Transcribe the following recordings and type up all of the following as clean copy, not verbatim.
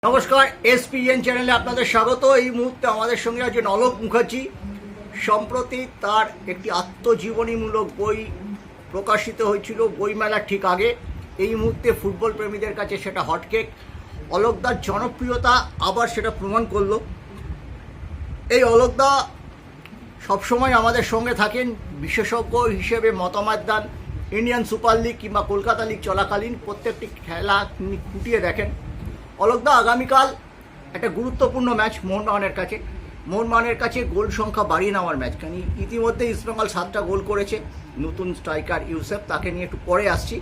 নমস্কার, এসপিএন চ্যানেলে আপনাদের স্বাগত। এই মুহূর্তে আমাদের সঙ্গে আছেন অলোক মুখার্জি। সম্প্রতি তার একটি আত্মজীবনীমূলক বই প্রকাশিত হয়েছিল বইমেলার ঠিক আগে। এই মুহূর্তে ফুটবল প্রেমীদের কাছে সেটা হটকেক। অলোকদার জনপ্রিয়তা আবার সেটা প্রমাণ করলো। এই অলোকদা সবসময় আমাদের সঙ্গে থাকেন, বিশেষজ্ঞ হিসেবে মতামত দেন। ইন্ডিয়ান সুপার লিগ কিংবা কলকাতা লিগ চলাকালীন প্রত্যেকটি খেলা তিনি খুঁটিয়ে দেখেন। অলোকদা, আগামীকাল একটা গুরুত্বপূর্ণ ম্যাচ মোহনবাগানের কাছে গোল সংখ্যা বাড়িয়ে নেওয়ার ম্যাচ। কারণ ইতিমধ্যে ইস্টবেঙ্গল 7টা গোল করেছে। নতুন স্ট্রাইকার ইউসেফ, তাকে নিয়ে একটু পরে আসছি।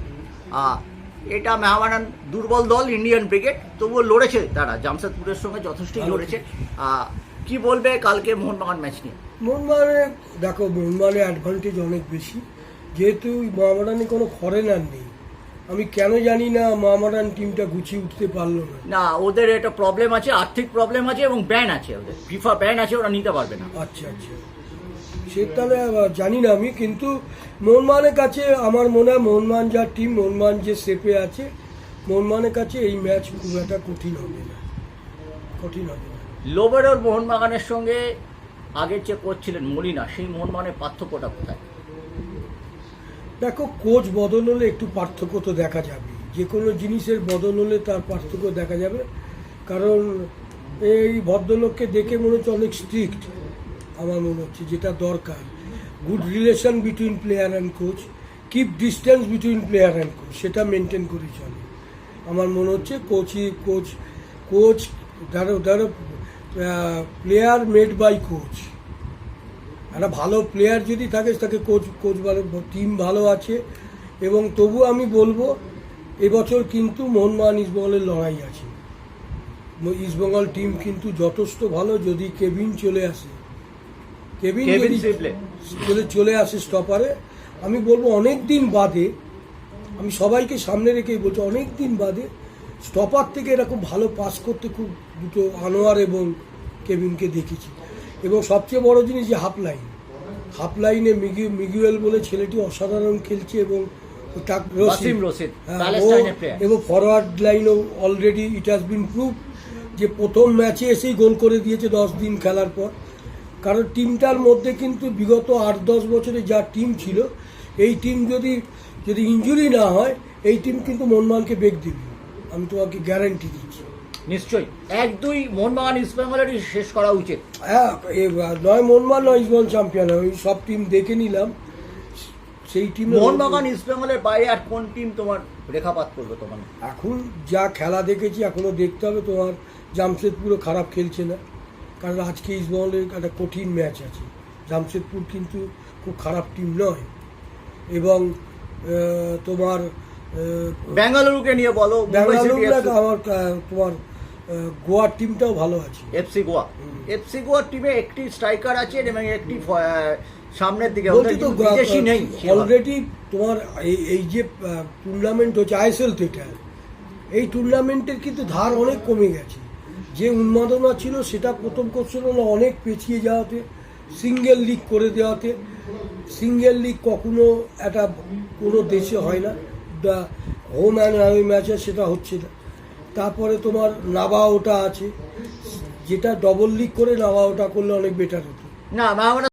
এটা মোহনবাগান দুর্বল দল ইন্ডিয়ান ব্রিগেড, তবুও লড়েছে তারা, জামশেদপুরের সঙ্গে যথেষ্টই লড়েছে। কি বলবে কালকে মোহনবাগান ম্যাচ নিয়ে? মোহনবাগানের দেখো, মোহনবাগানের অ্যাডভান্টেজ অনেক বেশি, যেহেতু মোহামেডানে কোনো ফরেনার নেই। আমি কেন জানি না মোহামেডান টিমটা গুছিয়ে উঠতে পারলো না। ওদের একটা প্রবলেম আছে, আর্থিক প্রবলেম আছে এবং ব্যান আছে, ওদের ফিফা ব্যান আছে, ওরা নিতে পারবে না। আচ্ছা, সে তাহলে জানি না আমি, কিন্তু মোহনবাগানের কাছে আমার মনে হয় মোহনবাগান যা টিম, মোহনবাগান যে শেপে আছে, মোহনবাগানের কাছে এই ম্যাচ খুব একটা কঠিন হবে না। লোবেরোর মোহনবাগানের সঙ্গে আগের যে কোচ ছিলেন মলিনা, সেই মোহনবাগানের পার্থক্যটা কোথায়? দেখো, কোচ বদল হলে একটু পার্থক্য তো দেখা যাবে। যে কোনো জিনিসের বদল হলে তার পার্থক্য দেখা যাবে। কারণ এই ভদ্রলোককে দেখে মনে হচ্ছে অনেক স্ট্রিক্ট, আমার মনে হচ্ছে যেটা দরকার। Good relation between player and coach, keep distance between player and coach, সেটা মেনটেন করে চলে। আমার মনে হচ্ছে কোচ ধরো প্লেয়ার মেড বাই কোচ। একটা ভালো প্লেয়ার যদি থাকে, তাকে কোচ ভালো, টিম ভালো আছে। এবং তবু আমি বলবো এবছর কিন্তু মোহনবাগান ইস্টবেঙ্গলের লড়াই আছে। ইস্টবেঙ্গল টিম কিন্তু যথেষ্ট ভালো। যদি কেভিন চলে আসে, যদি চলে আসে স্টপারে, আমি বলবো অনেক দিন বাদে, আমি সবাইকে সামনে রেখেই বলছি, অনেক দিন বাদে স্টপার থেকে এরকম ভালো পাস করতে খুব দুটো আনোয়ার এবং কেভিনকে দেখেছি। এবং সবচেয়ে বড় জিনিস যে হাফ লাইনে মিগুয়েল বলে ছেলেটি অসাধারণ খেলছে। এবং এবং ফরওয়ার্ড লাইনও already it has been prove যে প্রথম ম্যাচে এসেই গোল করে দিয়েছে 10 দিন খেলার পর। কারণ টিমটার মধ্যে কিন্তু বিগত 8-10 বছরে যা টিম ছিল, এই টিম যদি ইনজুরি না হয়, এই টিম কিন্তু মোহনবাগানকে বেগ দিবে, আমি তোমাকে গ্যারান্টি দিচ্ছি। নিশ্চয়ই 1-2 মোহনবাগান ইস্টবেঙ্গলেরই শেষ করা উচিত। হ্যাঁ, নয় মোহনবাগান নয় ইস্টবেঙ্গল চ্যাম্পিয়ন। আমি সব টিম দেখে নিলাম। সেই টিম মোহনবাগান ইস্টবেঙ্গলের বাইরে আর কোন টিম তোমার রেখাপাত করবে তোমার? এখন যা খেলা দেখেছি, এখনো দেখতে হবে। তোমার জামশেদপুরও খারাপ খেলছে না, কারণ আজকে ইস্টবেঙ্গলের একটা কঠিন ম্যাচ আছে। জামশেদপুর কিন্তু খুব খারাপ টিম নয়। এবং তোমার বেঙ্গালুরুকে নিয়ে বলো। আমার তোমার গোয়ার টিমটাও ভালো আছে, এফসি গোয়ার টিমে একটি স্ট্রাইকার আছে এবং একটি সামনের দিকে নেই অলরেডি। তোমার এই যে টুর্নামেন্ট হচ্ছে আইএসএল থেকে, এই টুর্নামেন্টের কিন্তু ধার অনেক কমে গেছে। যে উন্মাদনা ছিল সেটা প্রথম কোশ্চেন হলো অনেক পেছিয়ে যাওয়াতে, সিঙ্গেল লিগ করে দেওয়াতে। সিঙ্গেল লিগ কখনো একটা কোনো দেশে হয় না, হোম অ্যান্ড অ্যাওয়ে ম্যাচে সেটা হচ্ছে না। তারপরে তোমার নাবাওটা আছে, যেটা ডবল লিগ করে নাবাওটা করলে অনেক বেটার হতো। না,